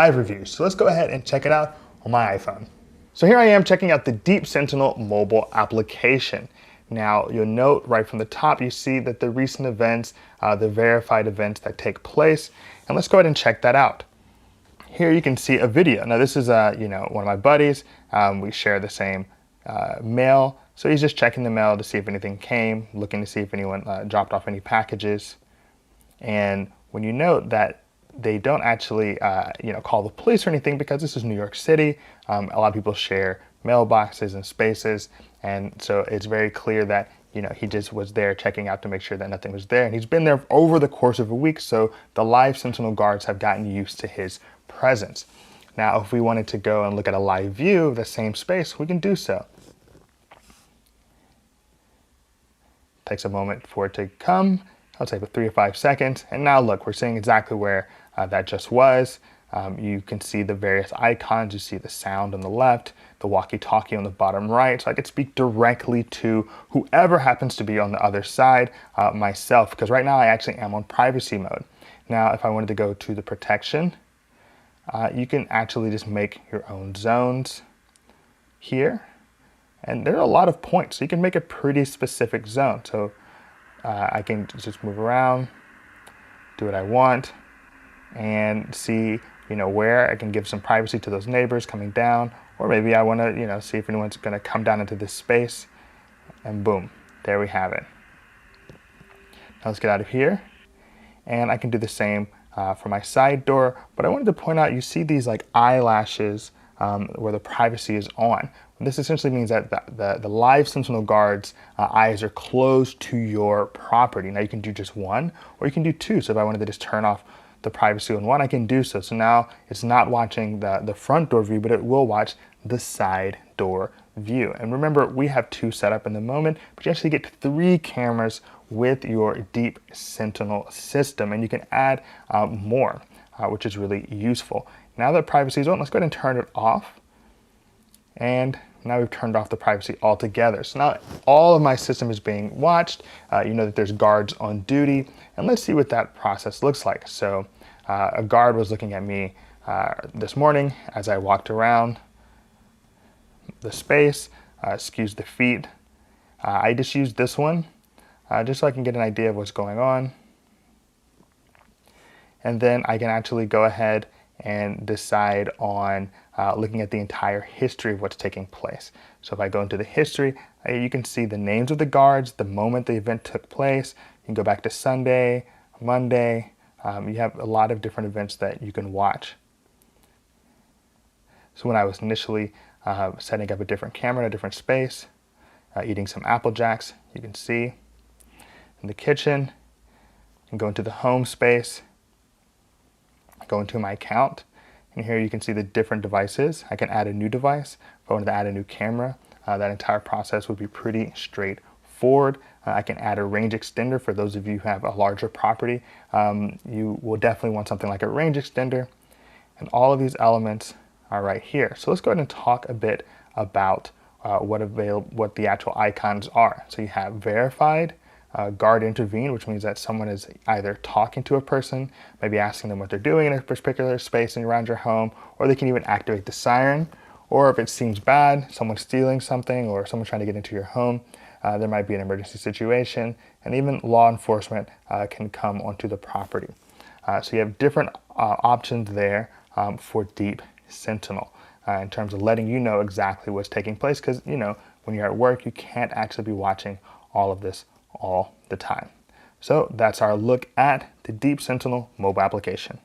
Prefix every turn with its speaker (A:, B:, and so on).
A: live review. So let's go ahead and check it out on my iPhone. So here I am checking out the Deep Sentinel mobile application. Now you'll note right from the top, you see that the recent events, the verified events that take place, and let's go ahead and check that out. Here you can see a video. Now this is one of my buddies. We share the same mail, so he's just checking the mail to see if anything came, looking to see if anyone dropped off any packages. And when you note that they don't actually call the police or anything, because this is New York City, a lot of people share mailboxes and spaces, and so it's very clear that he just was there checking out to make sure that nothing was there, and he's been there over the course of a week, so the live Sentinel guards have gotten used to his presence. Now if we wanted to go and look at a live view of the same space, we can do so. Takes a moment for it to come. I'll take 3 or 5 seconds, and now look, we're seeing exactly where that just was. You can see the various icons. You see the sound on the left, the walkie-talkie on the bottom right, so I could speak directly to whoever happens to be on the other side, myself, because right now I actually am on privacy mode. Now if I wanted to go to the protection, you can actually just make your own zones here, and there are a lot of points, so you can make a pretty specific zone. So I can just move around, do what I want, and see where I can give some privacy to those neighbors coming down, or maybe I want to see if anyone's going to come down into this space, and boom, there we have it. Now let's get out of here, and I can do the same for my side door. But I wanted to point out, you see these like eyelashes where the privacy is on. This essentially means that the live Sentinel guards' eyes are closed to your property. Now you can do just one, or you can do two. So if I wanted to just turn off the privacy on one, I can do so. So now it's not watching the front door view, but it will watch the side door view. And remember, we have 2 set up in the moment, but you actually get 3 cameras with your Deep Sentinel system, and you can add more, which is really useful. Now that privacy is on, let's go ahead and turn it off. And now we've turned off the privacy altogether. So now all of my system is being watched. You know that there's guards on duty, and let's see what that process looks like. So a guard was looking at me this morning as I walked around the space. Excuse the feet. I just used this one just so I can get an idea of what's going on. And then I can actually go ahead and decide on looking at the entire history of what's taking place. So if I go into the history, you can see the names of the guards, the moment the event took place. You can go back to Sunday, Monday. You have a lot of different events that you can watch. So when I was initially setting up a different camera in a different space, eating some Apple Jacks, you can see in the kitchen, and go into the home space, go into my account, and here you can see the different devices. I can add a new device. If I wanted to add a new camera, that entire process would be pretty straightforward. I can add a range extender for those of you who have a larger property. You will definitely want something like a range extender, and all of these elements are right here. So let's go ahead and talk a bit about what the actual icons are. So you have verified, guard intervene, which means that someone is either talking to a person, maybe asking them what they're doing in a particular space and around your home, or they can even activate the siren. Or if it seems bad, someone's stealing something or someone's trying to get into your home, there might be an emergency situation, and even law enforcement can come onto the property. So you have different options there for Deep Sentinel in terms of letting you know exactly what's taking place, because when you're at work, you can't actually be watching all of this all the time. So that's our look at the Deep Sentinel mobile application.